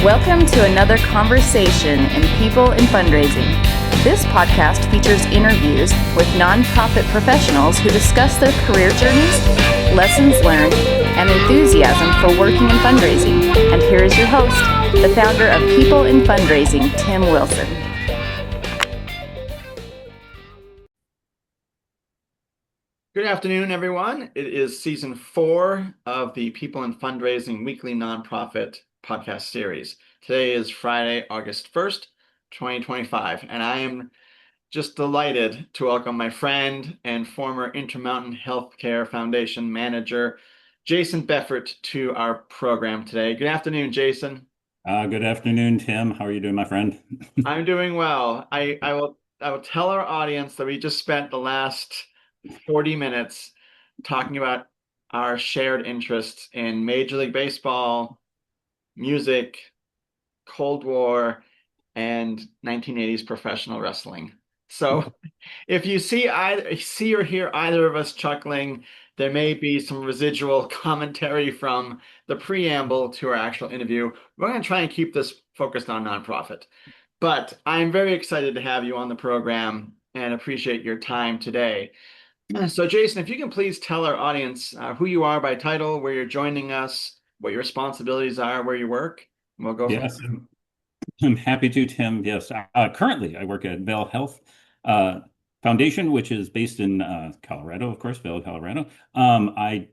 Welcome to another conversation in People in Fundraising. This podcast features interviews with nonprofit professionals who discuss their career journeys, lessons learned, and enthusiasm for working in fundraising. And here is your host, the founder of People in Fundraising, Tim Wilson. Good afternoon, everyone. It is season 4 of the People in Fundraising weekly nonprofit podcast series. Today is Friday, August 1st, 2025, and I am just delighted to welcome my friend and former Intermountain Health Foundation manager, Jason Befort, to our program today. Good afternoon, Jason. Good afternoon, Tim. How are you doing, my friend? I'm doing well. I will tell our audience that we just spent the last 40 minutes talking about our shared interests in Major League Baseball, music, Cold War, and 1980s professional wrestling. So if you see or hear either of us chuckling, there may be some residual commentary from the preamble to our actual interview. We're going to try and keep this focused on nonprofit. But I'm very excited to have you on the program and appreciate your time today. So, Jason, if you can please tell our audience who you are by title, where you're joining us, what your responsibilities are, where you work, and we'll go from Yes, there. I'm happy to, Tim. Yes, currently I work at Vail Health Foundation, which is based in Colorado, of course, Vail, Colorado. My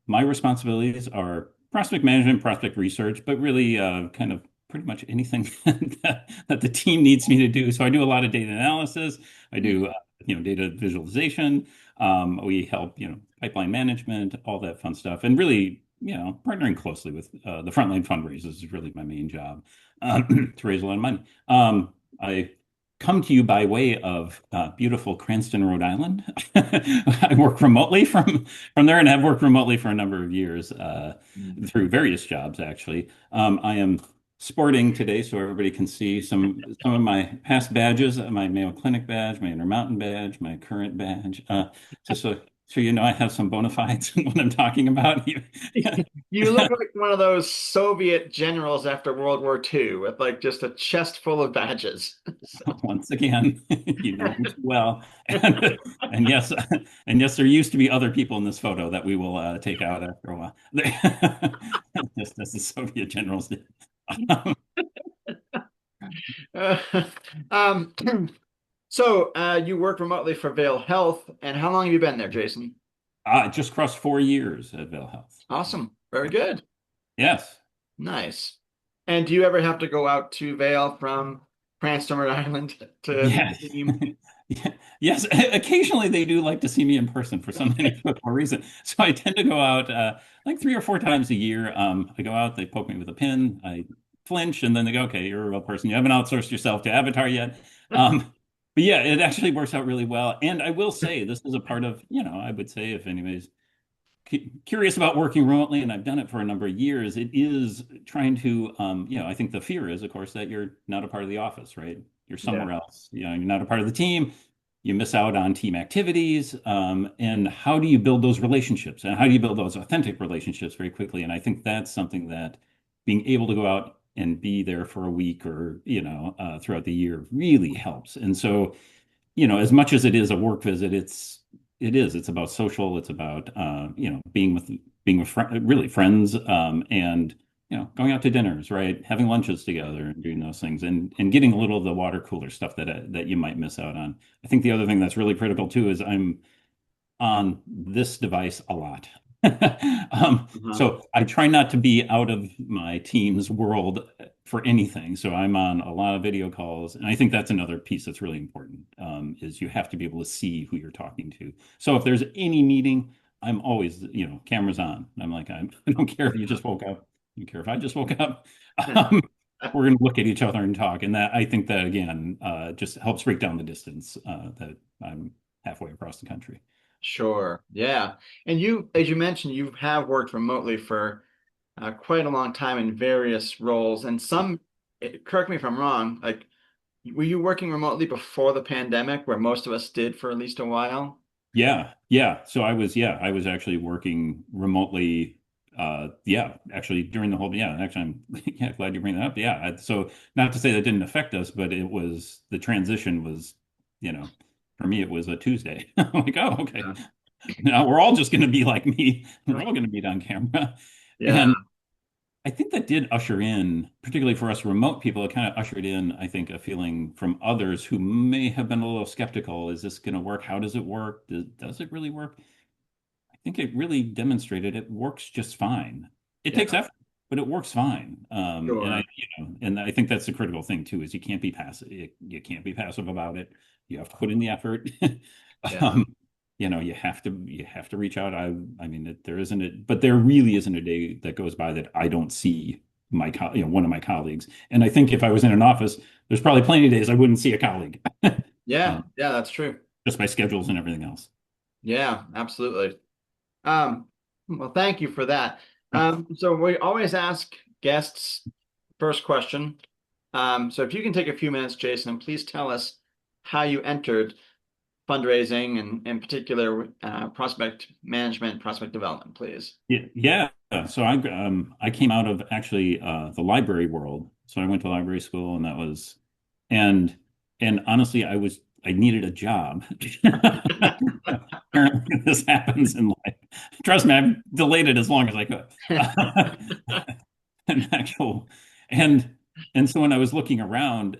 responsibilities are prospect management, prospect research, but really kind of pretty much anything that the team needs me to do. So I do a lot of data analysis. I do data visualization. We help pipeline management, all that fun stuff, and really partnering closely with the frontline fundraisers is really my main job to raise a lot of money. I come to you by way of beautiful Cranston, Rhode Island. I work remotely from there, and have worked remotely for a number of years through various jobs, actually. I am sporting today, so everybody can see some of my past badges, my Mayo Clinic badge, my Intermountain badge, my current badge, just so you know I have some bona fides in what I'm talking about. You look like one of those Soviet generals after World War II with like just a chest full of badges. So. Once again, you know me too well. And yes, there used to be other people in this photo that we will take out after a while. Just as the Soviet generals did. Uh, um, so you work remotely for Vail Health, and how long have you been there, Jason? Just crossed 4 years at Vail Health. Awesome. Very good. Yes. Nice. And do you ever have to go out to Vail from Cranston, Rhode Island to meet Yes. the team? Yes. Occasionally they do like to see me in person for some inexplicable reason. So I tend to go out like 3 or 4 times a year. I go out, they poke me with a pin, I flinch, and then they go, okay, you're a real person. You haven't outsourced yourself to Avatar yet. But yeah, it actually works out really well. And I will say this is a part of, I would say if anybody's curious about working remotely, and I've done it for a number of years, it is trying to, I think the fear is, of course, that you're not a part of the office, right? You're Yeah. somewhere else. You're not a part of the team. You miss out on team activities. And how do you build those relationships? And how do you build those authentic relationships very quickly? And I think that's something that being able to go out and be there for a week or, throughout the year really helps. And so, as much as it is a work visit, it's about social. It's about being with really friends, and going out to dinners, right? Having lunches together and doing those things, and getting a little of the water cooler stuff that you might miss out on. I think the other thing that's really critical too is I'm on this device a lot. So I try not to be out of my team's world for anything. So I'm on a lot of video calls, and I think that's another piece that's really important, is you have to be able to see who you're talking to. So if there's any meeting, I'm always, cameras on. I'm like, I don't care if you just woke up. I don't care if I just woke up. We're going to look at each other and talk. And I think that, again, just helps break down the distance that I'm halfway across the country. Sure. Yeah. And you, as you mentioned, you have worked remotely for quite a long time in various roles. And some, correct me if I'm wrong, like, were you working remotely before the pandemic, where most of us did for at least a while? Yeah, yeah. So I was actually working remotely yeah, actually during the whole, yeah, actually, I'm yeah, glad you bring that up. Yeah. So not to say that didn't affect us, but it was the transition was, you know, for me, it was a Tuesday. I'm like, oh, okay. Yeah. Now we're all just going to be like me. We're all going to be on camera. Yeah. And I think that did usher in, particularly for us remote people, it kind of ushered in, I think, a feeling from others who may have been a little skeptical. Is this going to work? How does it work? Does it really work? I think it really demonstrated it works just fine. It takes Yeah. effort, but it works fine. And Sure. and I think that's the critical thing too, is you can't be passive. You can't be passive about it. You have to put in the effort. Yeah. um, you have to reach out. I mean, there isn't it, but there really isn't a day that goes by that I don't see one of my colleagues. And I think if I was in an office, there's probably plenty of days I wouldn't see a colleague, Yeah. um, Yeah, that's true. just by schedules and everything else. Yeah, absolutely. Um, well, thank you for that. So we always ask guests first question. So if you can take a few minutes, Jason, and please tell us how you entered fundraising and in particular prospect management, prospect development, please. Yeah, yeah. So I came out of actually the library world. So I went to library school, and that was and and honestly, I needed a job. Apparently, this happens in life. Trust me, I've delayed it as long as I could. An actual and and so when I was looking around,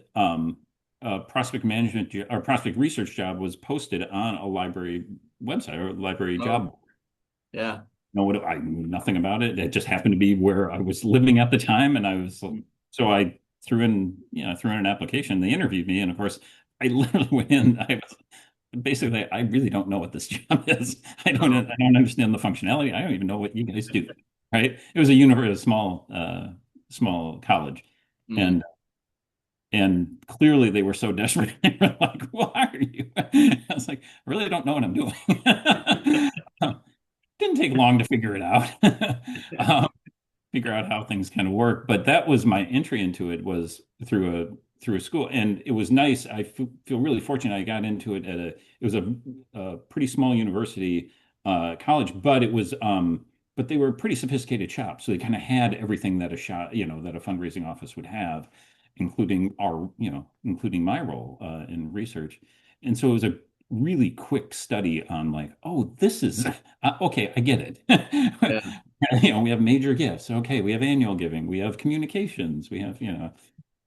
prospect management or prospect research job was posted on a library website or library Oh, job yeah. know what I knew nothing about it. It just happened to be where I was living at the time, and I was so I threw in an application. They interviewed me, and of course, I literally went in. I was basically I really don't know what this job is. Oh, I don't understand the functionality. I don't even know what you guys do. Right? It was a university, small college, mm, and clearly they were so desperate. They were like, "Why are you?" I was like, "I really don't know what I'm doing." Didn't take long to figure it out. um, Figure out how things kind of work. But that was my entry into it was through a school, and it was nice. Feel really fortunate. I got into it it was a pretty small university college, but it was but they were a pretty sophisticated shop, so they kind of had everything that a shop that a fundraising office would have, including including my role in research, and so it was a really quick study on like, oh, this is okay, I get it. yeah. We have major gifts. Okay, we have annual giving, we have communications, we have,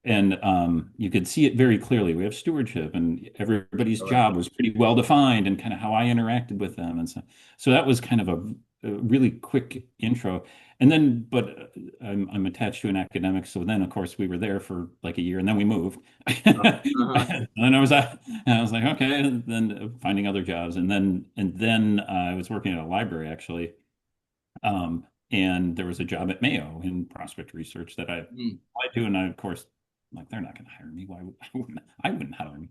and you could see it very clearly. We have stewardship, and everybody's Sure. job was pretty well defined, and kind of how I interacted with them, and so that was kind of a really quick intro. And then, but I'm attached to an academic, so then of course we were there for like a year, and then we moved. Uh-huh. And then I was like, okay, and then finding other jobs, and then I was working at a library actually. And there was a job at Mayo in prospect research that I Mm. applied to, and I, of course, like they're not going to hire me. Why would I wouldn't hire me?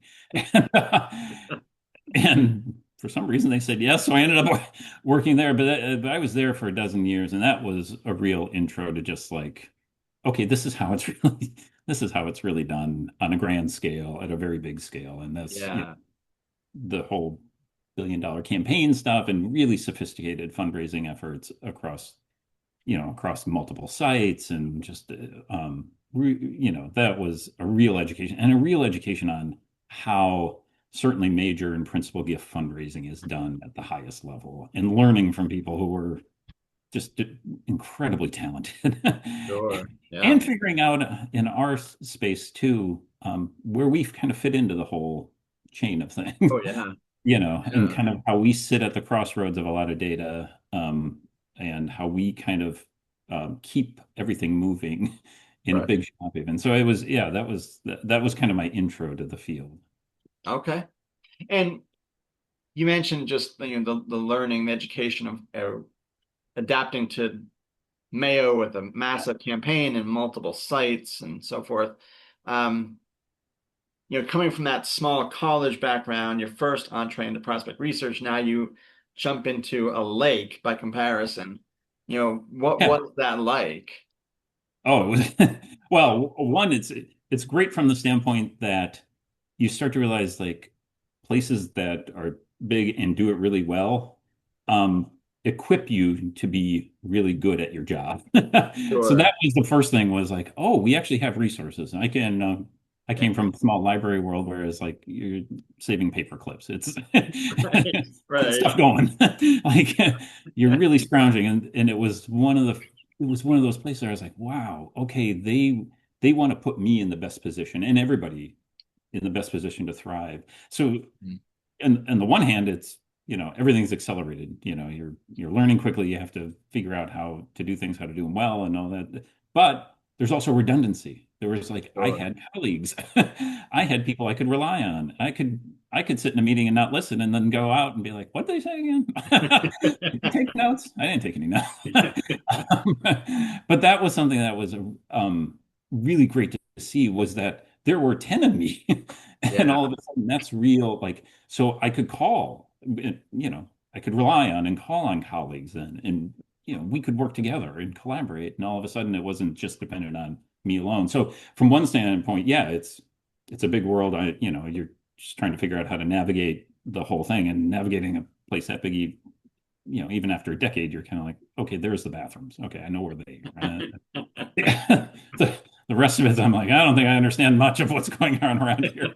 And for some reason they said yes, so I ended up working there. But I was there for a dozen years, and that was a real intro to just like, okay, this is how it's really done on a grand scale, at a very big scale, and that's Yeah. the whole billion-dollar campaign stuff and really sophisticated fundraising efforts across multiple sites, and just that was a real education, and a real education on how certainly major and principal gift fundraising is done at the highest level, and learning from people who were just incredibly talented. Sure. Yeah. And figuring out in our space too, where we kind of fit into the whole chain of things. Oh, yeah. And Yeah. kind of how we sit at the crossroads of a lot of data, and how we kind of keep everything moving in a Right. big shop even. So it was, yeah, that was kind of my intro to the field. Okay. And you mentioned just the learning, the education of adapting to Mayo with a massive campaign and multiple sites and so forth. Um, Coming from that small college background, your first entree into prospect research, now you jump into a lake by comparison. What Yeah. was that like? Oh, it was well, one, it's great from the standpoint that you start to realize like places that are big and do it really well. Um, equip you to be really good at your job. So Sure. that was the first thing was like, oh, we actually have resources. And I Yeah. came from a small library world where it's like you're saving paper clips. It's Right. Right. stuff going. Like you're really scrounging. And it was one of those places where I was like, wow, okay, they want to put me in the best position and everybody in the best position to thrive. So Mm. and the one hand, it's, everything's accelerated. You're learning quickly. You have to figure out how to do things, how to do them well, and all that. But there's also redundancy. There was like I Sure. had colleagues, I had people I could rely on. I could sit in a meeting and not listen, and then go out and be like, "What did they say again?" Did you take notes? I didn't take any notes. But that was something that was really great to see was that there were 10 of me, and Yeah. all of a sudden that's real. Like, so I could call, I could rely on and call on colleagues, and we could work together and collaborate. And all of a sudden, it wasn't just dependent on me alone. So from one standpoint, yeah, it's a big world. You're just trying to figure out how to navigate the whole thing, and navigating a place that big, even after a decade, you're kind of like, okay, there's the bathrooms. Okay, I know where they are. The rest of it, I'm like, I don't think I understand much of what's going on around here.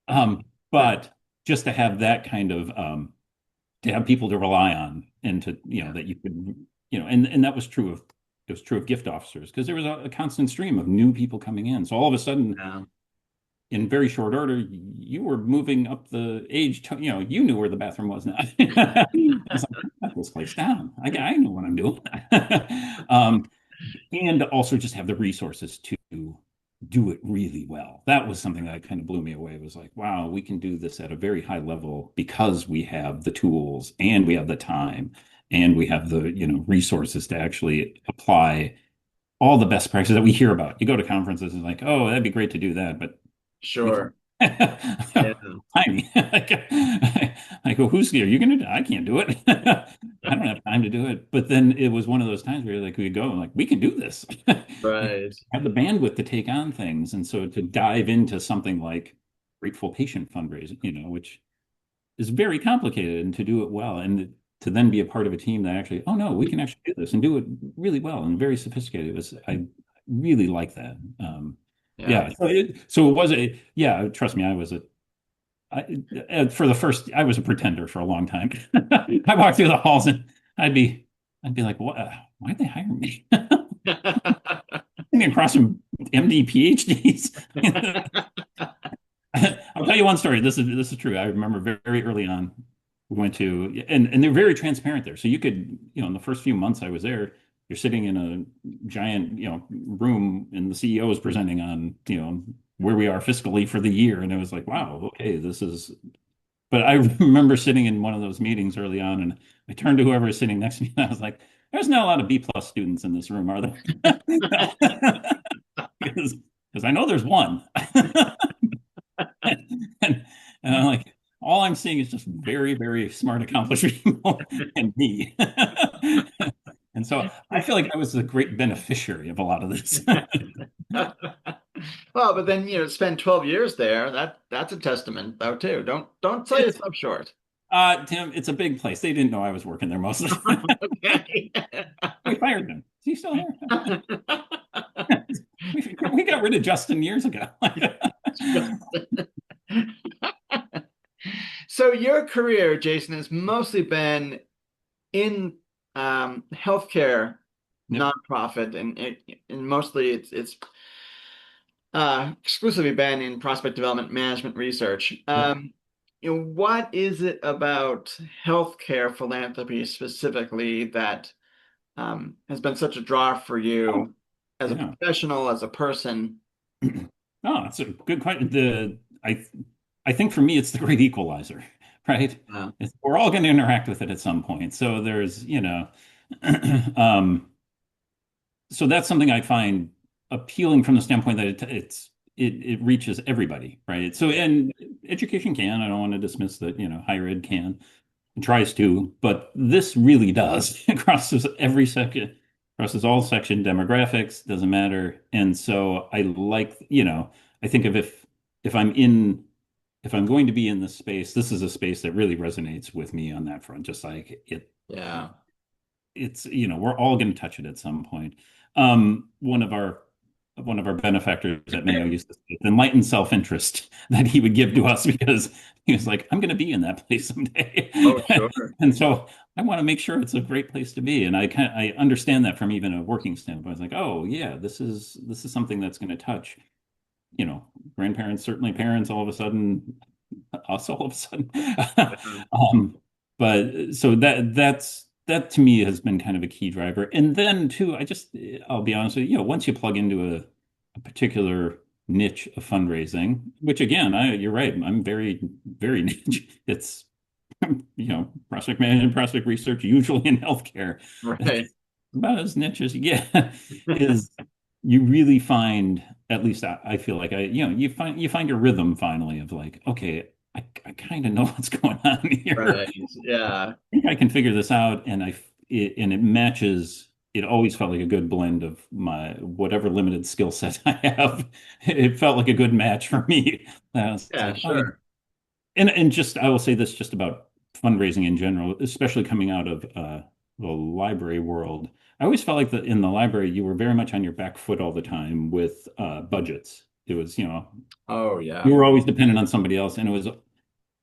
Um, but just to have that kind of to have people to rely on, and to that you could, and that was true of it was true of gift officers, because there was a constant stream of new people coming in. So all of a sudden, Yeah. in very short order, you were moving up the age. You knew where the bathroom was now. I was like, "Shut this place down. I know what I'm doing." um, and also just have the resources to do it really well. That was something that kind of blew me away. It was like, wow, we can do this at a very high level because we have the tools and we have the time and we have the, resources to actually apply all the best practices that we hear about. You go to conferences and like, oh, that'd be great to do that, but we can't. Sure. Yeah. Tiny. I go, who's here? You're gonna do? I can't do it. I don't have time to do it. But then it was one of those times where like we go and like we can do this. Right. Have the bandwidth to take on things, and so to dive into something like grateful patient fundraising, which is very complicated, and to do it well, and to then be a part of a team that actually, oh no, we can actually do this and do it really well and very sophisticated. I really like that. Yeah. Yeah. So it was yeah, trust me, I was a pretender for a long time. I walked through the halls and I'd be like, what, why'd they hire me? Across from MD PhDs. I'll tell you one story. This is true. I remember very early on, we went to, and they're very transparent there. So you could, in the first few months I was there, you're sitting in a giant, room, and the CEO is presenting on, where we are fiscally for the year. And it was like, wow, okay, this is. But I remember sitting in one of those meetings early on, and I turned to whoever was sitting next to me, and I was like, there's not a lot of B plus students in this room, are there? Because I know there's one. and, I'm like, all I'm seeing is just very, very smart, accomplished people and me. And so I feel like I was a great beneficiary of a lot of this. Well, but then, spend 12 years there. That's a testament though too. Don't sell It's, yourself short. Tim, it's a big place. They didn't know I was working there mostly. Okay. We fired him. Is he still there? We got rid of Justin years ago. So your career, Jason, has mostly been in healthcare Yep. nonprofit, and mostly it's exclusively been in prospect development management research. Yep. What is it about healthcare philanthropy specifically that has been such a draw for Oh, you as a yeah. professional, as a person? Oh, that's a good question. I think for me, it's the great equalizer, right? Uh, We're all going to interact with it at some point. So there's, um, so that's something I find appealing from the standpoint that it reaches everybody, right? So, and education can, I don't want to dismiss that, higher ed can, it tries to, but this really does. It crosses every second, crosses all section demographics, doesn't matter. And so I like, I think of if I'm in if I'm going to be in this space, this is a space that really resonates with me on that front. Just like Yeah. It's, we're all going to touch it at some point. One of our benefactors at Mayo used to say it's enlightened self-interest that he would give to us because he was like, I'm going to be in that place someday. Oh, sure. And so I want to make sure it's a great place to be. And I understand that from even a working standpoint. I was like, oh yeah, this is something that's going to touch, grandparents, certainly parents, all of a sudden, us all of a sudden. Yeah. Um, but so that to me has been kind of a key driver. And then too, I'll be honest with you, once you plug into a particular niche of fundraising, which again, you're right, I'm very, very niche. It's, prospect management, prospect research, usually in healthcare. Right. About as niche as you get is you really find, at least I feel like you find your rhythm finally of like, okay, I kind of know what's going on here. Right. Yeah. Think I can figure this out, and it matches. It always felt like a good blend of my whatever limited skill set I have. It felt like a good match for me. It's Yeah, like, oh, yeah. sure. And just I will say this just about fundraising in general, especially coming out of the library world. I always felt like that in the library you were very much on your back foot all the time with budgets. It was, Oh, you yeah. were always dependent on somebody else, and it was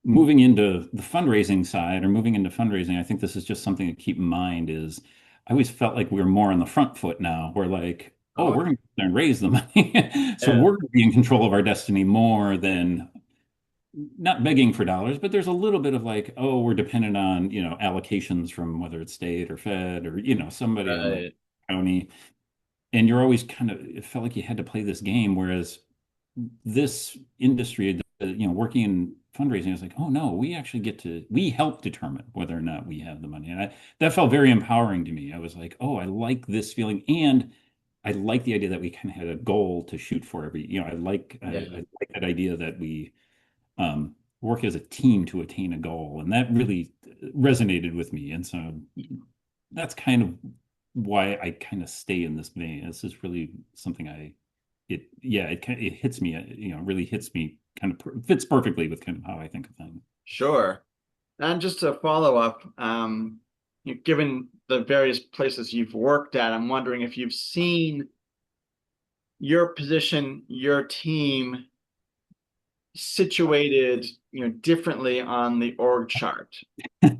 moving into the fundraising side or moving into fundraising, I think this is just something to keep in mind is I always felt like we were more on the front foot now. We're like, oh, Oh, we're going to go there and raise the money. So yeah. we're going to be in control of our destiny more than not begging for dollars, but there's a little bit of like, oh, we're dependent on, allocations from whether it's state or fed or, somebody on the Right. county. And you're always it felt like you had to play this game. Whereas this industry, working in fundraising is like, oh no, we help determine whether or not we have the money. And that felt very empowering to me. I was like, oh, I like this feeling. And I like the idea that we kind of had a goal to shoot for I Yeah. like that idea that we work as a team to attain a goal. And that really resonated with me. And so that's kind of why I kind of stay in this vein. This is really something it hits me, really hits me kind of fits perfectly with kind of how I think of things. Sure. And just to follow up, given the various places you've worked at, I'm wondering if you've seen your position, your team situated, differently on the org chart. Like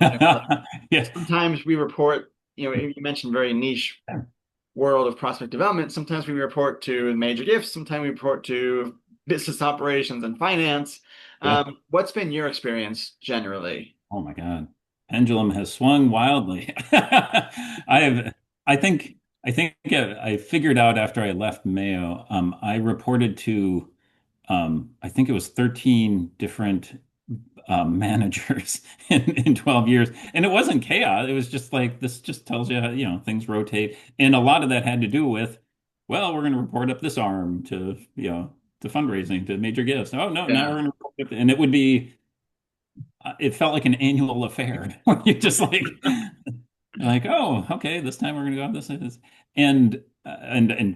Yeah. sometimes we report, you mentioned very niche world of prospect development. Sometimes we report to major gifts, sometimes we report to business operations and finance. Yeah. What's been your experience generally? Oh my God. Pendulum has swung wildly. I have, I think, I figured out after I left Mayo, I reported to, I think it was 13 different managers in 12 years. And it wasn't chaos. It was just like, this just tells you how, things rotate. And a lot of that had to do with, well, we're going to report up this arm to fundraising, to major gifts. Oh, no, now Yeah. we're going to report up. And it felt like an annual affair. You just like, oh, okay, this time we're going to go on this. And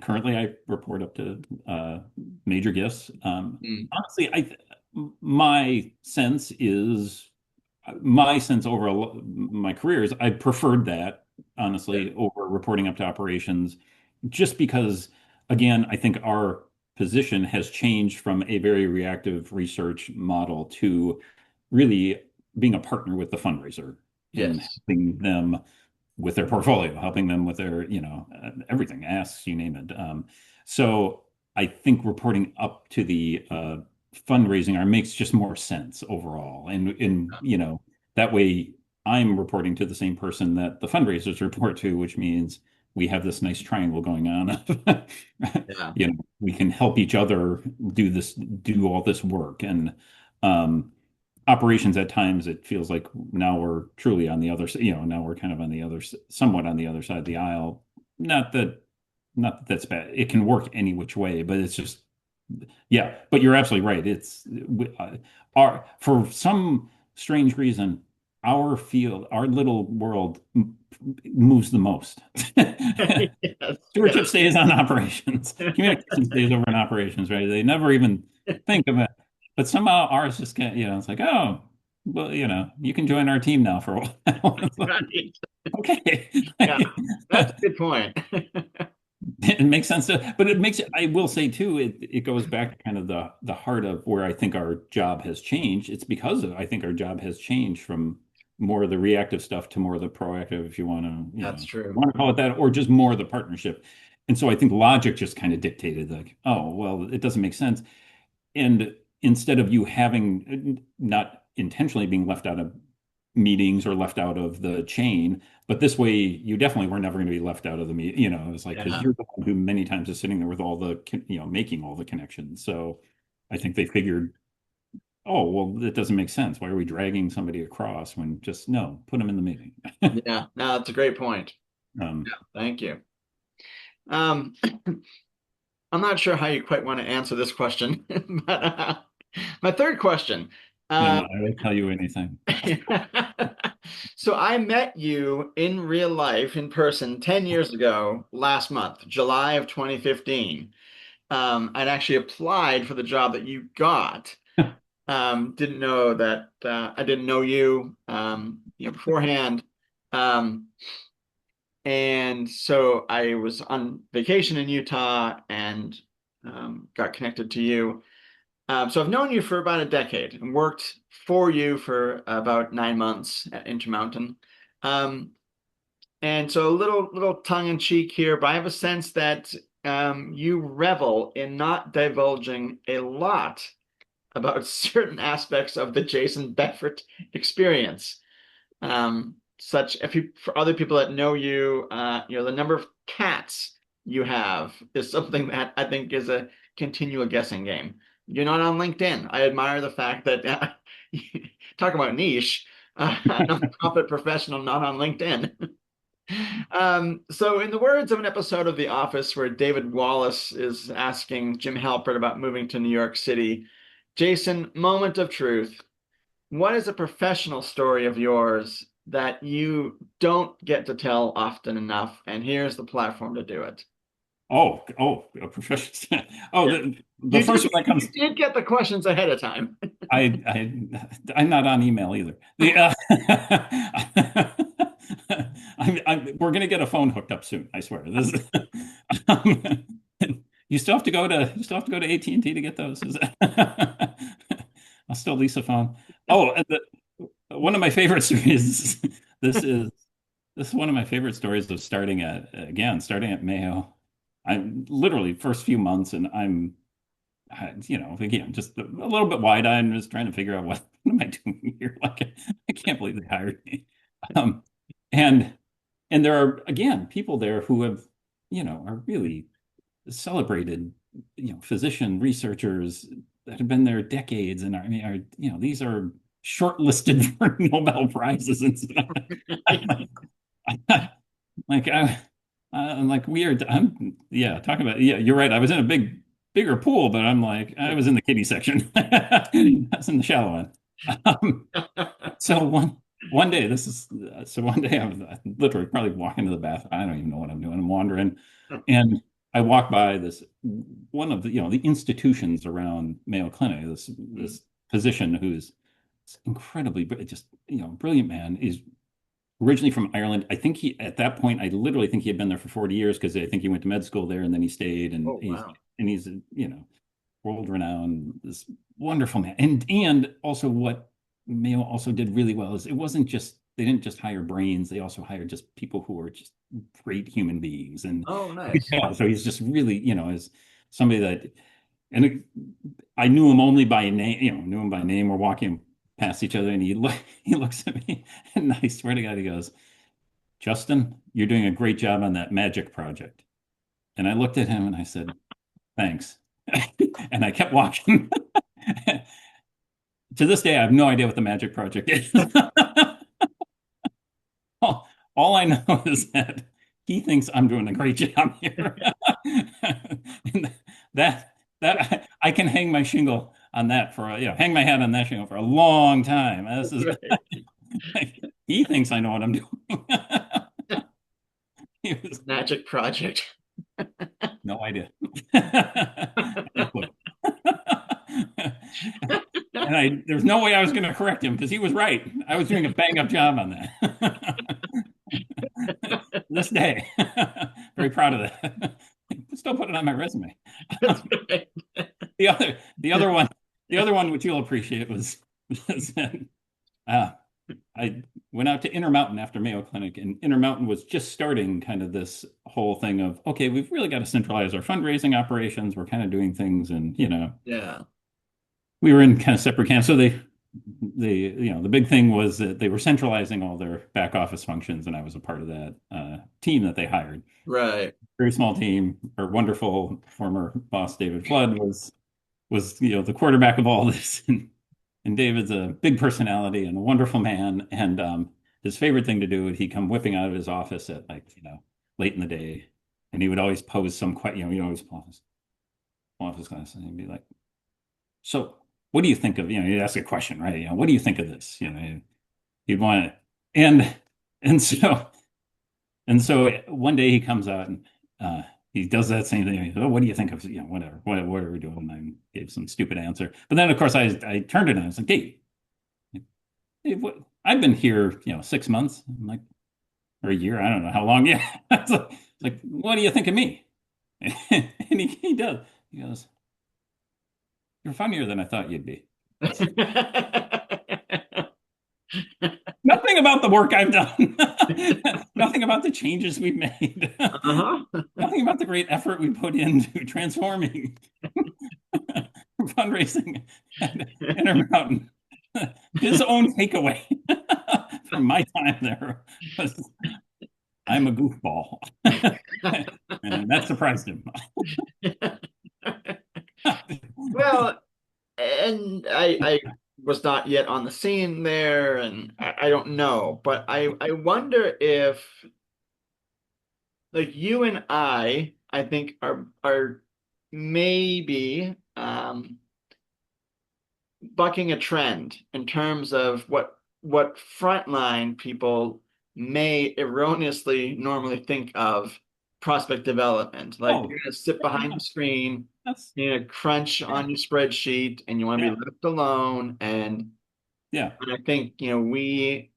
currently I report up to major gifts. Mm, Honestly, my sense is my sense over my career is I preferred that yeah. honestly over reporting up to operations, just because again I think our position has changed from a very reactive research model to really being a partner with the fundraiser in Yes. helping them with their portfolio, helping them with their, everything, asks, you name it. So I think reporting up to the fundraising arm makes just more sense overall. And that way I'm reporting to the same person that the fundraisers report to, which means we have this nice triangle going on. Yeah. We can help each other do all this work. And operations at times it feels like now we're truly on the other now we're kind of on the somewhat on the other side of the aisle. Not that that's bad, it can work any which way, but it's just, yeah, but you're absolutely right. It's our for some strange reason our field, our little world moves the most. Yes. Stewardship Yes. stays on operations. Communication stays over in operations, right? They never even think of it. But somehow ours just can't, it's like, oh, well, you can join our team now for a while. Right. Okay. Yeah, that's a good point. It makes sense but it makes I will say too, it goes back to kind of the heart of where I think our job has changed. It's because of I think our job has changed from more of the reactive stuff to more of the proactive, if you want to, That's true. want to call it that, or just more of the partnership. And so I think logic just kind of dictated like, oh, well, it doesn't make sense. And instead of you having not intentionally being left out of meetings or left out of the chain, but this way you definitely were never going to be left out of the meet. It's like because Yeah. you're the one who many times is sitting there with all the making all the connections. So I think they figured, oh well, it doesn't make sense. Why are we dragging somebody across when just no, put them in the meeting. Yeah. No, that's a great point. um, Yeah. Thank you. Um, I'm not sure how you quite want to answer this question, but my third question. and Um, I will tell you anything. so I met you in real life in person 10 years ago, last month, July of 2015. I'd actually applied for the job that you got. Didn't know that I didn't know you, beforehand. Um, and so I was on vacation in Utah and got connected to you. So I've known you for about a decade and worked for you for about 9 months at Intermountain. Um, and so a little tongue in cheek here, but I have a sense that you revel in not divulging a lot about certain aspects of the Jason Befort experience. Such if you for other people that know you, the number of cats you have is something that I think is a continual guessing game. You're not on LinkedIn. I admire the fact that talk about niche, nonprofit professional not on LinkedIn. So in the words of an episode of The Office where David Wallace is asking Jim Halpert about moving to New York City, Jason, moment of truth. What is a professional story of yours that you don't get to tell often enough? And here's the platform to do it. A professional. Oh, Yeah. the first one that You comes. did get the questions ahead of time. I'm not on email either. We're gonna get a phone hooked up soon. I swear. Um, you still have to go to AT&T to get those. I'll still lease a phone. Oh, one of my favorite stories. This is this is one of my favorite stories of starting at Mayo. I'm literally first few months, and again, just a little bit wide-eyed and just trying to figure out what am I doing here? Like, I can't believe they hired me. Um, and there are again people there who are really celebrated, physician researchers that have been there decades and these are shortlisted for Nobel Prizes and stuff. I, like I'm like weird. Yeah, talking about yeah, you're right. I was in a bigger pool, but I'm like I was in the kiddie section. I was in the shallow end. Um, so one day one day I was literally probably walking to the bathroom. I don't even know what I'm doing. I'm wandering, and I walk by this one of the institutions around Mayo Clinic. This physician who's incredibly just brilliant man. Is originally from Ireland. I think at that point, I literally think he had been there for 40 years because I think he went to med school there and then he stayed Oh, wow. he's world renowned, this wonderful man. And also what Mayo also did really well is it wasn't just they didn't just hire brains, they also hired just people who were just great human beings. And Oh, you could nice. tell. So he's just really, as somebody that and I knew him only by name, knew him by name. We're walking past each other and he looks at me and I swear to God, he goes, Justin, you're doing a great job on that magic project. And I looked at him and I said, thanks. And I kept walking. To this day, I have no idea what the magic project is. All I know is that he thinks I'm doing a great job here. And I can hang my shingle on that hang my hat on that shingle for a long time. This is Right. he thinks I know what I'm doing. He was Magic project. no idea. No clue. And there's no way I was going to correct him because he was right. I was doing a bang up job on that. This day. Very proud of that. Still put it on my resume. That's right. The other one, the other one which you'll appreciate was that uh, I went out to Intermountain after Mayo Clinic, and Intermountain was just starting kind of this whole thing of, okay, we've really got to centralize our fundraising operations. We're kind of doing things, and Yeah. we were in kind of separate camps. So the big thing was that they were centralizing all their back office functions, and I was a part of that team that they hired. Right. Very small team. Our wonderful former boss David Flood was the quarterback of all this, and David's a big personality and a wonderful man. And his favorite thing to do would he come whipping out of his office at late in the day, and he would always pose some question. He'd always pull off his glasses and he'd be like, "So, what do you think of?" He'd ask a question, right? What do you think of this? He'd want it, and so one day he comes out and he does that same thing. He goes, "Oh, what do you think of whatever? What are we doing?" And I gave some stupid answer, but then of course I turned it on. I was like, Dave, I've been here 6 months. I'm like, or a year. I don't know how long. Yeah, it's like, what do you think of me? And he does. He goes, "You're funnier than I thought you'd be." Nothing about the work I've done. Nothing about the changes we've made. Uh-huh. Nothing about the great effort we put into transforming fundraising at Intermountain. His own takeaway from my time there was, "I'm a goofball." And that surprised him. Well, and I was not yet on the scene there, and I don't know, but I wonder if like you and I think are maybe bucking a trend in terms of what frontline people may erroneously normally think of prospect development. Like Oh, you're gonna sit behind yeah, the screen, that's you're gonna crunch yeah, on your spreadsheet, and you want to yeah, be left alone. yeah, And I think we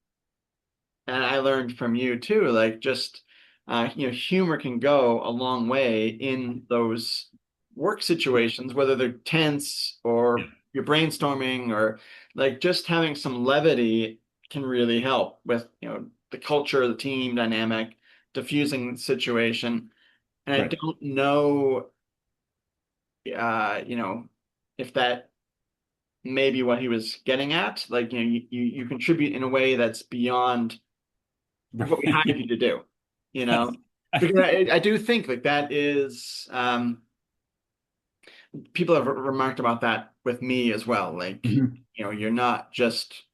and I learned from you too, like just humor can go a long way in those work situations, whether they're tense yeah, or you're brainstorming or like just having some levity can really help with, the culture, the team dynamic, diffusing the situation. And I right, don't know, if that may be what he was getting at. Like, you contribute in a way that's beyond what we hired right. you to do, you know, because I do think like that is people have remarked about that with me as well. Like, Mhm. you're not just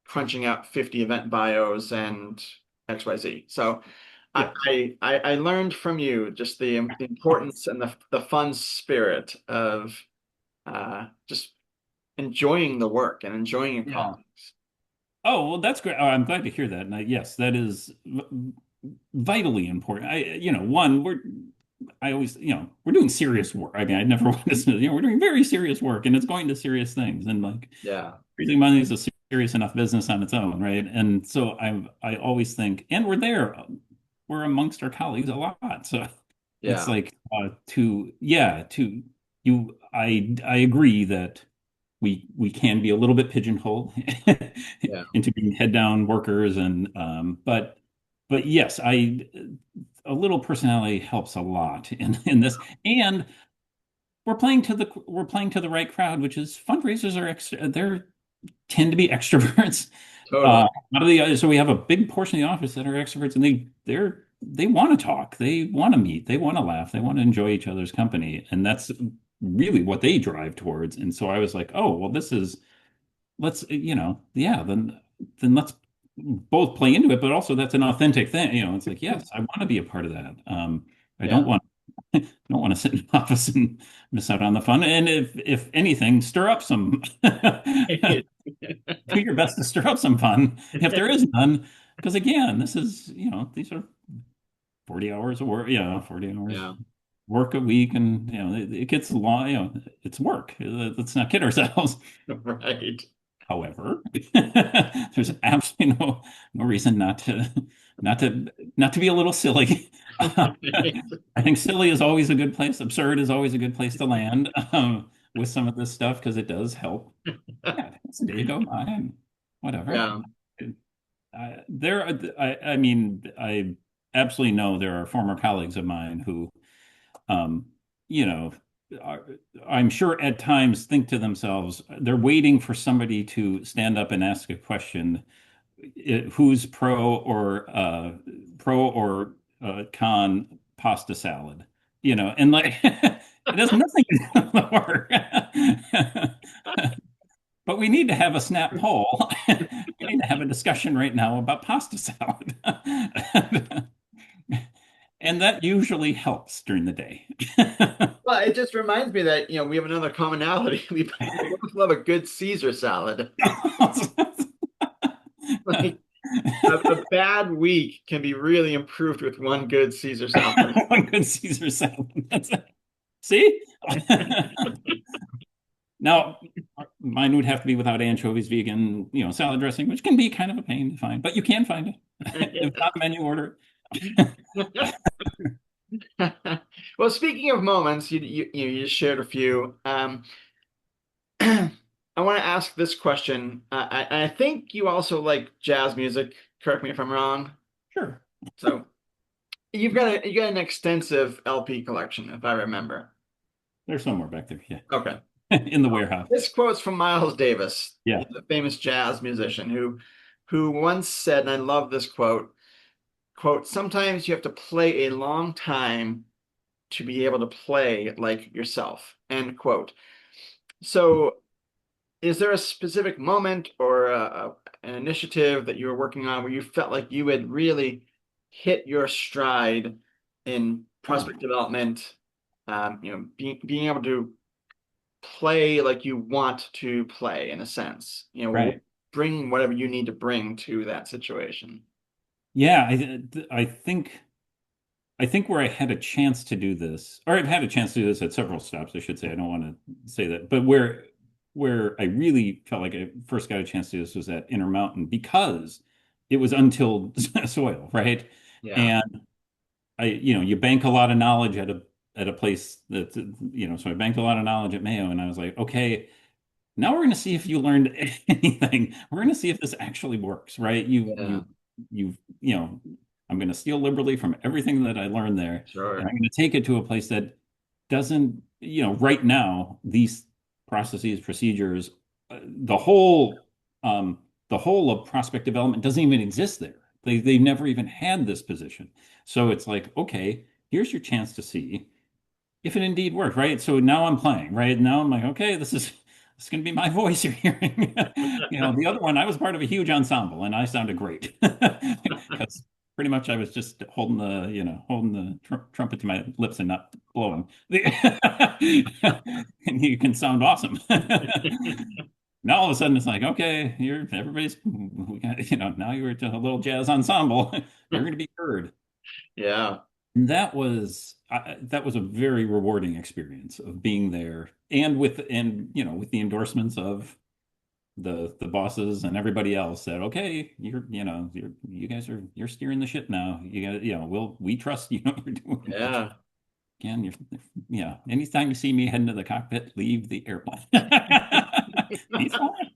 crunching out 50 event bios and XYZ. So Yeah. I learned from you just the importance and the fun spirit of just enjoying the work and enjoying your Yeah. colleagues. Oh, well, that's great. Oh, I'm glad to hear that. And yes, that is vitally important. One, I always, we're doing serious work. I mean, I never want to say, we're doing very serious work and it's going to serious things. And like Yeah. raising money is a serious enough business on its own, right? And so I always think, and we're amongst our colleagues a lot. So it's Yeah. like to you, I agree that we can be a little bit pigeonholed Yeah. into being head down workers and but yes, I a little personality helps a lot in this. And we're playing to the right crowd, which is fundraisers are they're tend to be extroverts. Totally. Out of the so we have a big portion of the office that are extroverts, and they want to talk, they want to meet, they want to laugh, they want to enjoy each other's company, and that's really what they drive towards. And so I was like, oh, well, let's yeah, then let's both play into it, but also that's an authentic thing. It's like, yes, I want to be a part of that. I don't Yeah. want don't want to sit in an office and miss out on the fun. And if anything, stir up some do your best to stir up some fun if there is none. Because again, these are 40 hours of work, 40 hours Yeah. work a week, and it gets long, it's work. Let's not kid ourselves. Right. However, there's absolutely no reason not to not to be a little silly. I think silly is always a good place. Absurd is always a good place to land with some of this stuff because it does help. Yeah, it's a day go by and whatever. Yeah. I mean, I absolutely know there are former colleagues of mine who, um, you know, are, I'm sure at times think to themselves, they're waiting for somebody to stand up and ask a question, who's pro or con pasta salad, and like it has nothing to do with the work. But we need to have a snap poll. We need to have a discussion right now about pasta salad. And that usually helps during the day. Well, it just reminds me that, we have another commonality. We both love a good Caesar salad. Like a bad week can be really improved with one good Caesar salad. One good Caesar salad. See? Now, mine would have to be without anchovies, vegan, salad dressing, which can be kind of a pain to find, but you can find it. If not menu order. Well, speaking of moments, you just shared a few. I want to ask this question. I think you also like jazz music. Correct me if I'm wrong. Sure. So you got an extensive LP collection, if I remember. There's somewhere back there, yeah. Okay. In the warehouse. This quote's from Miles Davis, Yeah. the famous jazz musician who once said, and I love this quote, sometimes you have to play a long time to be able to play like yourself, end quote. So is there a specific moment or an initiative that you were working on where you felt like you had really hit your stride in prospect development, being able to play like you want to play in a sense, Right. bring whatever you need to bring to that situation? Yeah, I think where I had a chance to do this, or I've had a chance to do this at several stops, I should say. I don't want to say that, but where I really felt like I first got a chance to do this was at Intermountain because it was untilled soil, right? Yeah. And you bank a lot of knowledge at a place that, so I banked a lot of knowledge at Mayo, and I was like, okay, now we're going to see if you learned anything. We're going to see if this actually works, right? Yeah, I'm going to steal liberally from everything that I learned there, and sure. I'm going to take it to a place that doesn't, right now, these processes, procedures, the whole, the whole of prospect development doesn't even exist there. They've never even had this position. So it's like, okay, here's your chance to see if it indeed worked, right? So now I'm playing, right? Now I'm like, okay, this is going to be my voice you're hearing. The other one, I was part of a huge ensemble and I sounded great because pretty much I was just holding the trumpet to my lips and not blowing. And you can sound awesome. Now all of a sudden it's like, okay, we got, now you're to a little jazz ensemble. You're going to be heard. Yeah. That was a very rewarding experience of being there and with the endorsements of the bosses and everybody else that okay, you guys you're steering the ship now. You got we trust you know what you're doing. Yeah. Again, anytime you see me heading to the cockpit, leave the airplane. He's fine.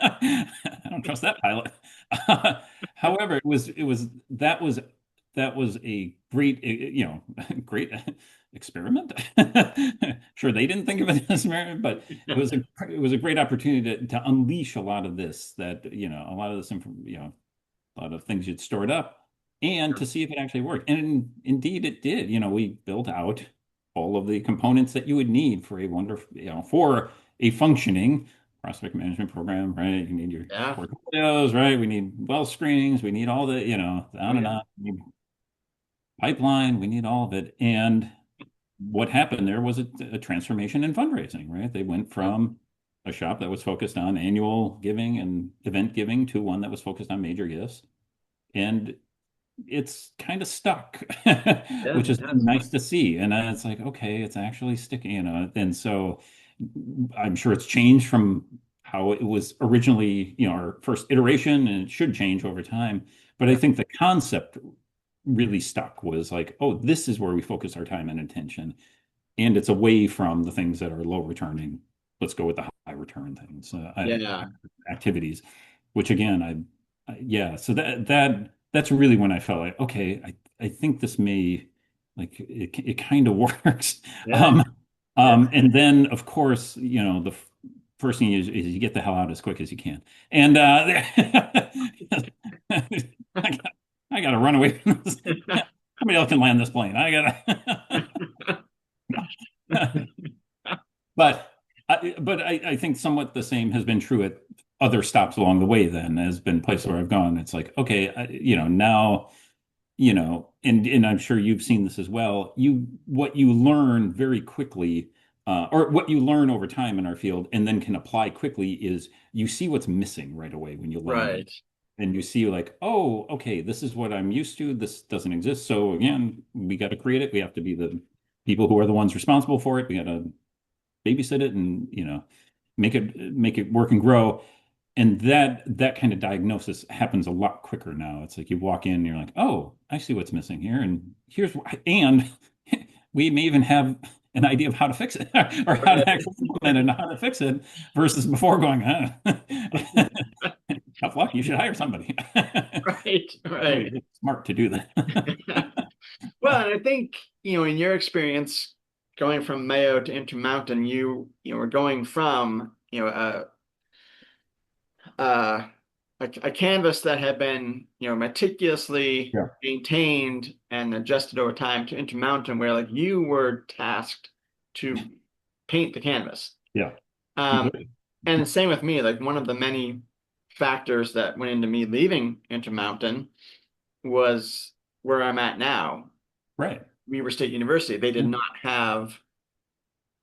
I don't trust that pilot. However, that was a great, great experiment. Sure, they didn't think of it as an experiment, but it was a great opportunity to unleash a lot of this a lot of this a lot of things you'd stored up and to see if it actually worked. And indeed it did. We built out all of the components that you would need for a wonderful, for a functioning prospect management program, right? You need your Yeah. portfolios, right? We need well screenings. We need all the, Oh, on and yeah. on. We need pipeline. We need all of it. And what happened there was a transformation in fundraising, right? They went Yeah. from a shop that was focused on annual giving and event giving to one that was focused on major gifts. And it's kind of stuck, Yeah. which is Yeah. nice to see. And then it's like, okay, it's actually sticking, And so I'm sure it's changed from how it was originally, our first iteration, and it should change over time. But I think the concept really stuck was like, oh, this is where we focus our time and attention. And it's away from the things that are low returning. Let's go with the high return things, Yeah. activities, which again, yeah. So that's really when I felt like, okay, I think this may like it kind of works. Yeah. Um, Yeah. and then of course, the first thing is you get the hell out as quick as you can. And I gotta run away from this. Somebody else can land this plane. I gotta. But I think somewhat the same has been true at other stops along the way. Then has been places where I've gone. It's like, okay, now, and I'm sure you've seen this as well. What you learn very quickly, or what you learn over time in our field, and then can apply quickly is you see what's missing right away when you land in. Right. And you see like, oh, okay, this is what I'm used to. This doesn't exist. So again, we got to create it. We have to be the people who are the ones responsible for it. We got to babysit it and make it work and grow. And that kind of diagnosis happens a lot quicker now. It's like you walk in and you're like, oh, I see what's missing here, and here's why. And we may even have an idea of how to fix it or how to Right. actually implement it and how to fix it versus before going, tough luck, you should hire somebody. Right. Right. Really smart to do that. Well, and I think, in your experience going from Mayo to Intermountain, you were going from, uh, a canvas that had been, meticulously Yeah. maintained and adjusted over time to Intermountain, where like you were tasked to paint the canvas. Yeah. Um, Completely. and the same with me, like one of the many factors that went into me leaving Intermountain was where I'm at now. Right. Weber State University, they did Yeah. not have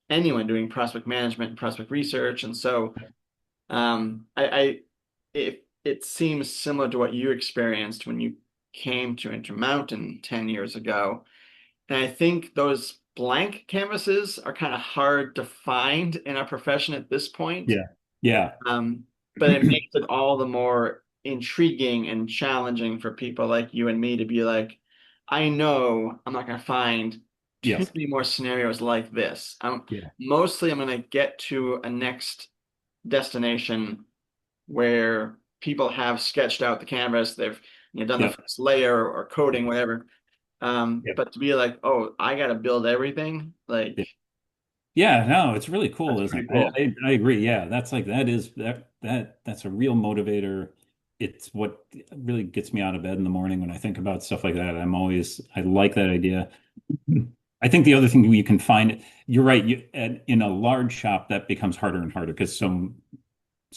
anyone doing prospect management and prospect research. And so it seems similar to what you experienced when you came to Intermountain 10 years ago. And I think those blank canvases are kind of hard to find in our profession at this point. Yeah. Yeah. Um, but it makes it all the more intriguing and challenging for people like you and me to be like, I know I'm not going to find too Yes. many more scenarios like this. Yeah. Mostly I'm going to get to a next destination where people have sketched out the canvas, they've done the Yeah. first layer or coding, whatever. Yeah. But to be like, oh, I got to build everything, like Yeah, no, it's really cool, that's isn't pretty it? cool. I agree. Yeah, that's like that's a real motivator. It's what really gets me out of bed in the morning when I think about stuff like that. I like that idea. I think the other thing you can find, you're right, in a large shop that becomes harder and harder because so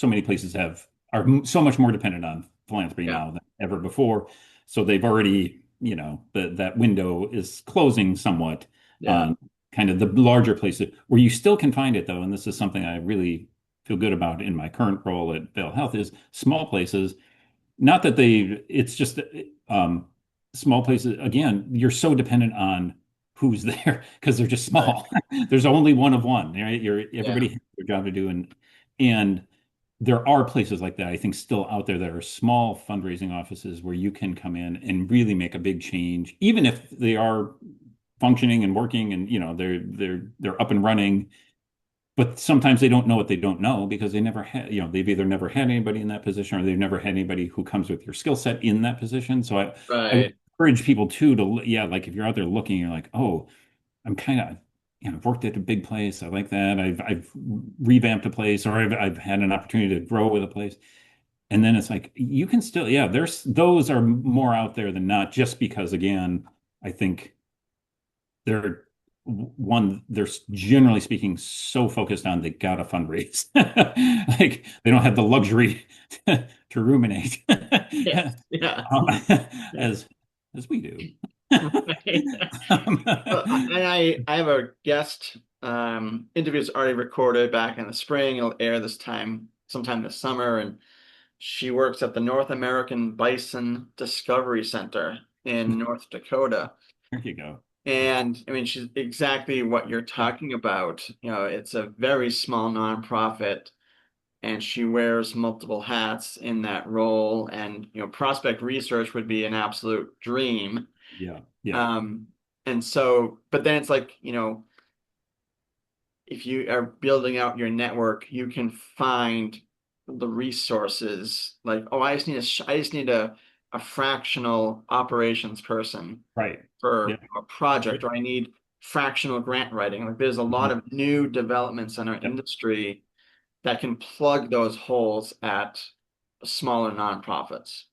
many places are so much more dependent on philanthropy Yeah, now than ever before. So they've already, that window is closing somewhat yeah, on kind of the larger places where you still can find it though. And this is something I really feel good about in my current role at Vail Health is small places. Not that it's just um, small places. Again, you're so dependent on who's there because they're just right, small. There's only one of one, right? yeah, Everybody has their job to do, and there are places like that, I think, still out there that are small fundraising offices where you can come in and really make a big change, even if they are functioning and working and they're up and running. But sometimes they don't know what they don't know because they've either never had anybody in that position or they've never had anybody who comes with your skill set in that position. So I would right, encourage people too to, yeah, like if you're out there looking, you're like, oh, I'm kind of, I've worked at a big place. I like that. I've revamped a place or I've had an opportunity to grow with a place. And then it's like you can still, yeah, there's those are more out there than not, just because again, I think they're they're generally speaking so focused on they gotta fundraise. Like they don't have the luxury to ruminate yes, yeah. um, as as we do. Right. Um, Well, and I have a guest interview's already recorded back in the spring. It'll air this time, sometime this summer, and she works at the North American Bison Discovery Center in North Dakota. there you go. And I mean, she's exactly what you're talking about. It's a very small nonprofit, and she wears multiple hats in that role. And prospect research would be an absolute dream. Yeah. Yeah. Um, and so, but then it's like, if you are building out your network, you can find the resources. Like, oh, I just need a fractional operations person Right. Yeah. for a project, or I need fractional grant writing. Like, there's a lot Mhm. of new developments in our Yep. industry that can plug those holes at smaller nonprofits.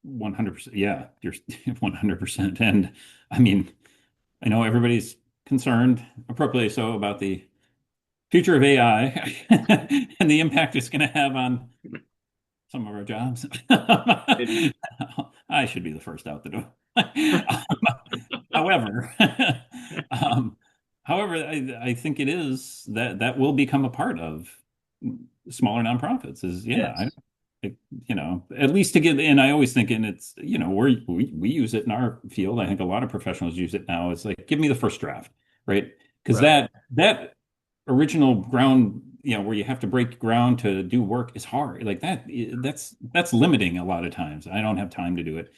100%. Yeah, you're 100%. And I mean, I know everybody's concerned, appropriately so, about the future of AI and the impact it's going to have on some of our jobs. It- I should be the first out the door. However, um, however, I think it is that will become a part of smaller nonprofits. Is yeah, yes. at least to give. And I always think, and it's we use it in our field. I think a lot of professionals use it now. It's like, give me the first draft, right? Because Right. that original ground, where you have to break ground to do work is hard. Like that's limiting a lot of times. I don't have time to do it.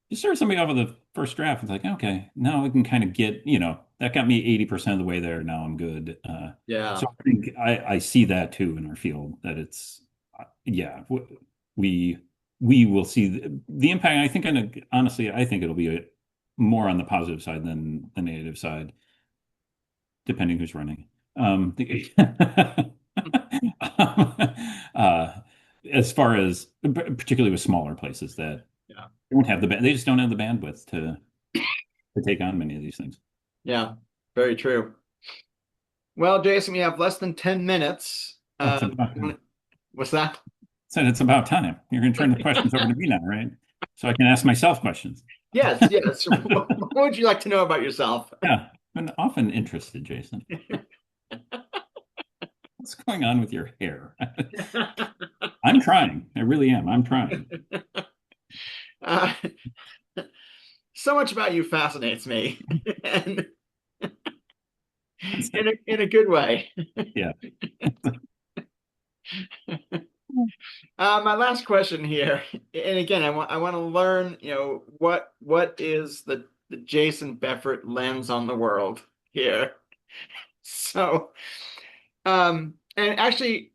You start somebody off with the first draft, it's like, okay, now we can kind of get, that got me 80% of the way there. Now I'm good. Yeah. So I think I see that too in our field, that it's, yeah, we we will see the impact. I think, honestly, I think it'll be more on the positive side than the negative side, depending who's running. Uh, as far as particularly with smaller places that Yeah. don't have they just don't have the bandwidth to take on many of these things. Yeah. Very true. Well, Jason, we have less than 10 minutes. Oh, it's about What's that? said it's about time. You're going to turn the questions over to me now, right? So I can ask myself questions. Yes, yes. What would you like to know about yourself? Yeah, I'm often interested, Jason. What's going on with your hair? I'm trying. I really am. I'm trying. Uh, so much about you fascinates me, and in a good way. Yeah. My last question here, and again, I want to learn, what is the Jason Befort lens on the world here? So, and actually,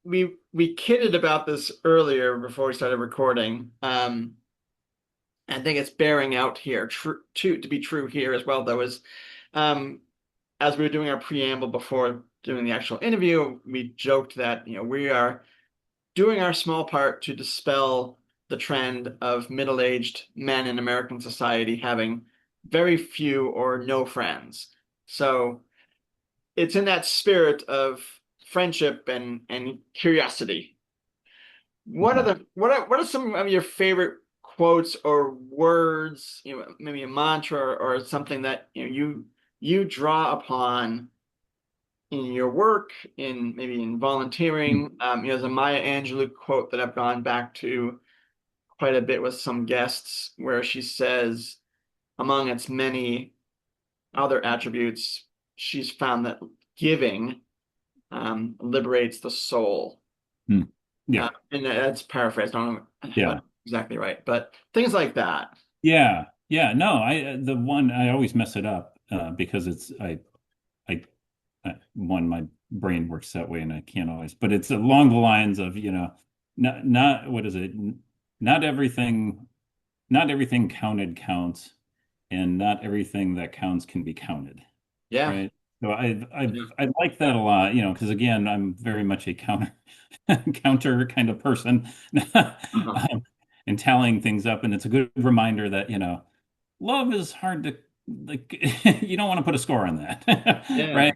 we kidded about this earlier before we started recording. I think it's bearing out here, to be true here as well, though, is um, as we were doing our preamble before doing the actual interview, we joked that, we are doing our small part to dispel the trend of middle-aged men in American society having very few or no friends. So it's in that spirit of friendship and curiosity. Mhm. What are some of your favorite quotes or words, maybe a mantra or something that you draw upon in your work, in maybe in volunteering? There's a Maya Angelou quote that I've gone back to quite a bit with some guests, where she says, among its many other attributes, she's found that giving liberates the soul. Mm. Yeah. And that's paraphrased. I don't know if Yeah. that's exactly right, but things like that. Yeah. Yeah. No, the one I always mess it up because I, one, my brain works that way and I can't always, but it's along the lines of, not, what is it? Not everything, not everything counted counts, and not everything that counts can be counted. Yeah. Right. So Yeah. I like that a lot, because again, I'm very much a counter kind of person, Uh-huh. and tallying things up. And it's a good reminder that, love is hard to, like, you don't want to put a score on that. Yeah. Right.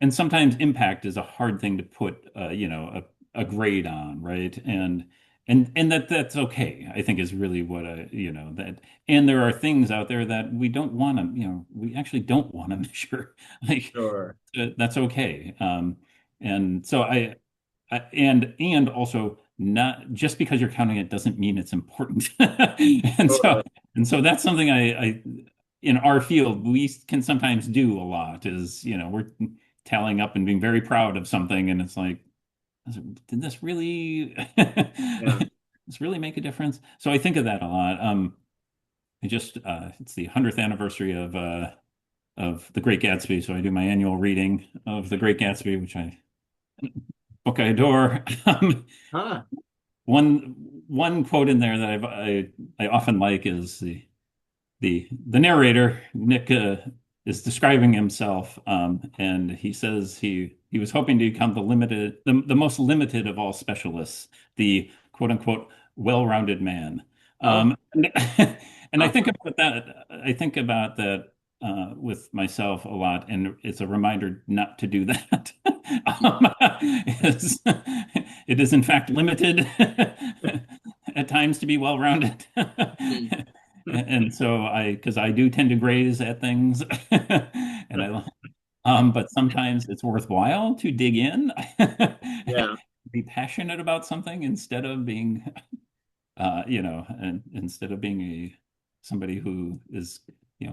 And sometimes impact is a hard thing to put, a grade on, right? And that's okay, I think, is really what that. And there are things out there that we don't want to, we actually don't want to measure. Like, Sure. that's okay. And so and also, not just because you're counting it doesn't mean it's important. And so Totally. and so that's something I in our field we can sometimes do a lot is, we're tallying up and being very proud of something, and it's like, did this really Yeah. this really make a difference? So I think of that a lot. I just it's the 100th anniversary of The Great Gatsby, so I do my annual reading of The Great Gatsby, which I book I adore. Huh. One quote in there that I often like is the narrator Nick is describing himself, and he says he was hoping to become the most limited of all specialists, the quote unquote well-rounded man. Oh. And, and I think Uh-huh. about that. I think about that with myself a lot, and it's a reminder not to do that. It is in fact limited at times to be well-rounded. Hmm. And so because I do tend to graze at things, and but sometimes it's worthwhile to dig in, Yeah. be passionate about something instead of being, and instead of being somebody who is,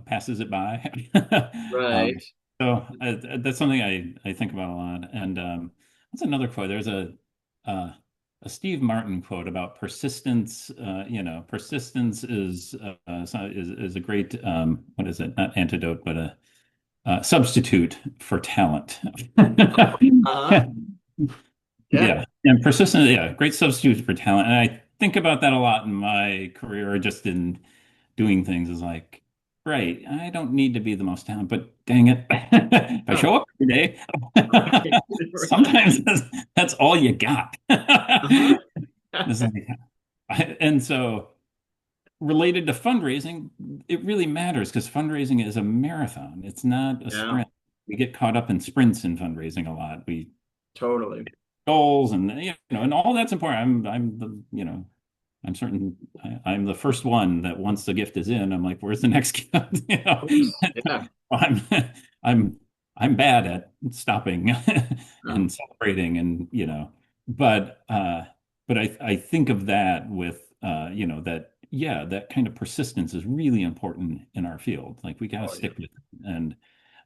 passes it by. Um, Right. so that's something I think about a lot. And what's another quote? There's uh, a Steve Martin quote about persistence. Persistence is a great what is it? Not antidote, but a substitute for talent. Uh-huh. Yeah. Yeah, and persistence. Yeah, great substitute for talent. And I think about that a lot in my career, or just in doing things. Is like, right, I don't need to be the most talented, but dang it, if I Huh. show up every day, Right. Right. sometimes that's all you got. Uh-huh. It's like, and so related to fundraising, it really matters because fundraising is a marathon. It's not a Yeah, sprint. We get caught up in sprints in fundraising a lot. We totally. goals and and all that's important. I'm the I'm certain I'm the first one that once the gift is in, I'm like, where's the next gift? Oops. Yeah. I'm I'm I'm bad at stopping No. and celebrating and but I think of that with that that kind of persistence is really important in our field. Like we got to Oh, yeah. stick with it. And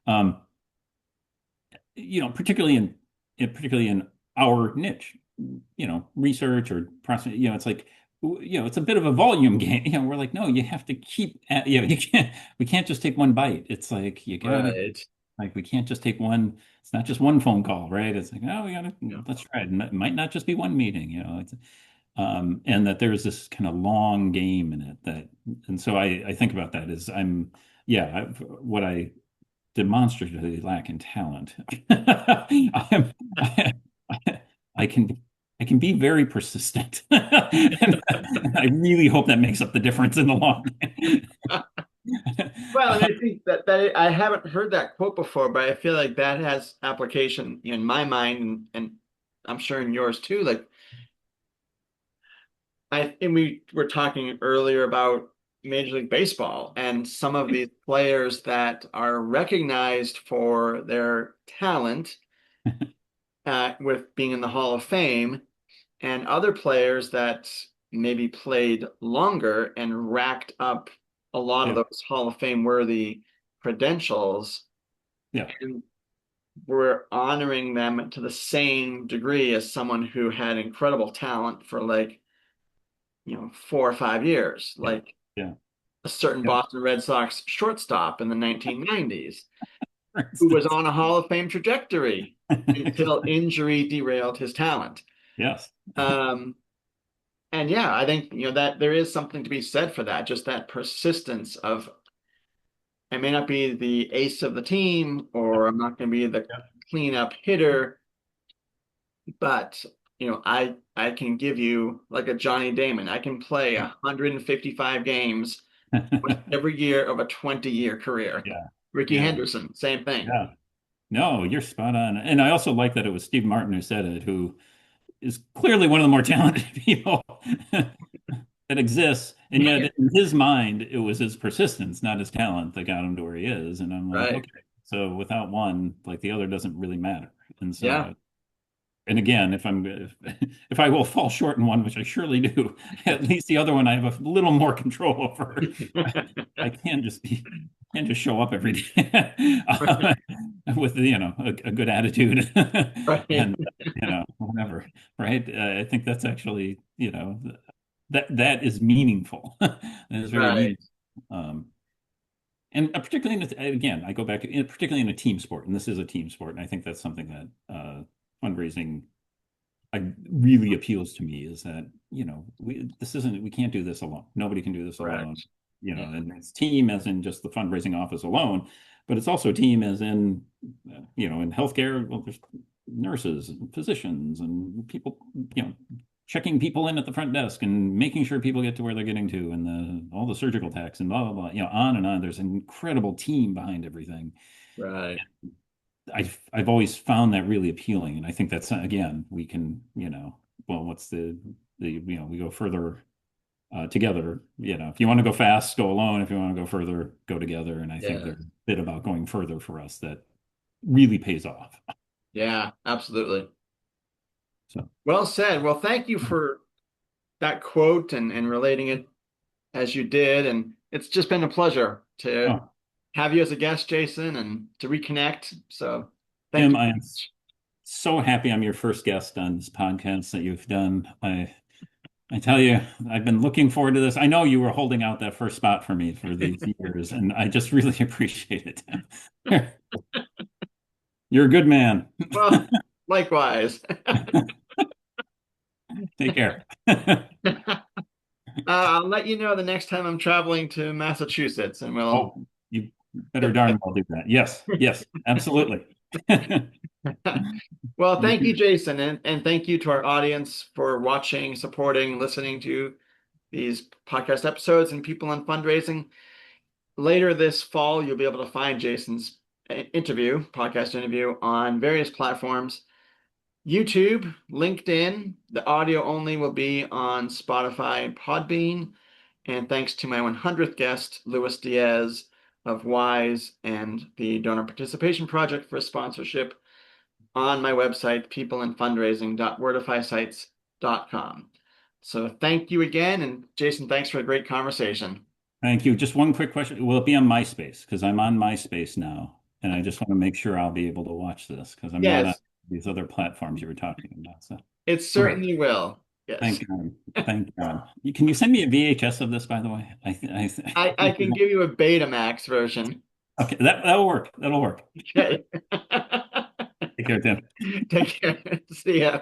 um particularly in our niche, research or process, it's like, it's a bit of a volume game. We're like, no, you have to keep at, we can't just take one bite. It's like, you gotta, Right. like, we can't just take one, it's not just one phone call, right? It's like, oh, Yeah. let's try it. It might not just be one meeting, and that there's this kind of long game in it and so I think about that as what I demonstratively lack in talent. I, I can I can be very persistent, and I really hope that makes up the difference in the long Well, and run. I think that I haven't heard that quote before, but I feel like that has application in my mind, and I'm sure in yours too. Like and we were talking earlier about Major League Baseball and some of these players that are recognized for their talent with being in the Hall of Fame, and other players that maybe played longer and racked up a lot of Yeah, those Hall of Fame worthy credentials, yeah, and we're honoring them to the same degree as someone who had incredible talent for like 4 or 5 years, yeah, like yeah, a certain yeah. Boston Red Sox shortstop in the 1990s For who was instance, on a Hall of Fame trajectory until injury derailed his talent. yes, Um, and yeah, I think that there is something to be said for that, just that persistence of I may not be the ace of the team, or I'm not going to be the yeah, cleanup hitter, but I can give you like a Johnny Damon. I can play 155 games with every year of a 20-year career. yeah, Ricky yeah, Henderson, same thing. yeah. No, you're spot on. And I also like that it was Steve Martin who said it, who is clearly one of the more talented people that exists. And Right. yet, in his mind, it was his persistence, not his talent, that got him to where he is. And I'm like, Right. okay, so without one, like the other doesn't really matter. And Yeah. so, and again, if I will fall short in one, which I surely do, at least the other one I have a little more control over. I can't just show up every day. with a good attitude Right. and whatever, right? I think that's actually that is meaningful. That is very Right. meaningful. And particularly again, I go back to particularly in a team sport, and this is a team sport, and I think that's something that fundraising really appeals to me is that we can't do this alone. Nobody can do this alone. Correct. Yeah. And it's team as in just the fundraising office alone, but it's also team as in in healthcare. Well, there's nurses and physicians and people checking people in at the front desk and making sure people get to where they're getting to, and all the surgical techs and blah blah blah, on and on. There's an incredible team behind everything. Right. I've always found that really appealing, and I think that's again we can well, what's we go further together. If you want to go fast, go alone. If you want to go further, go together. And I think Yeah. there's a bit about going further for us that really pays off. Yeah, absolutely. So, Well said. Well, thank you for that quote and relating it as you did. And it's just been a pleasure to oh, have you as a guest, Jason, and to reconnect. So thank Tim, you. I am so happy I'm your first guest on this podcast that you've done. I tell you, I've been looking forward to this. I know you were holding out that first spot for me for these years, and I just really appreciate it, Tim. You're a good man. Well, likewise. Take care. I'll let you know the next time I'm traveling to Massachusetts, and we'll. Oh, you better darn well do that. Yes, yes, absolutely. Well, You thank you, too. Jason, and thank you to our audience for watching, supporting, listening to these podcast episodes and people on fundraising. Later this fall, you'll be able to find Jason's podcast interview on various platforms. YouTube, LinkedIn, the audio only will be on Spotify and Podbean. And thanks to my 100th guest, Luis Diaz of WISE and the Donor Participation Project for sponsorship on my website, peopleandfundraising.wordifysites.com. So thank you again. And Jason, thanks for a great conversation. Thank you. Just one quick question. Will it be on MySpace? Because I'm on MySpace now, and I just want to make sure I'll be able to watch this because I'm not on Yes, these other platforms you were talking about. So it great. certainly will. Yes. Thank God. Thank God. Can you send me a VHS of this, by the way? I can give you a Betamax version. Okay, that'll work. That'll work. Okay. Take care, Tim. Take care. See ya.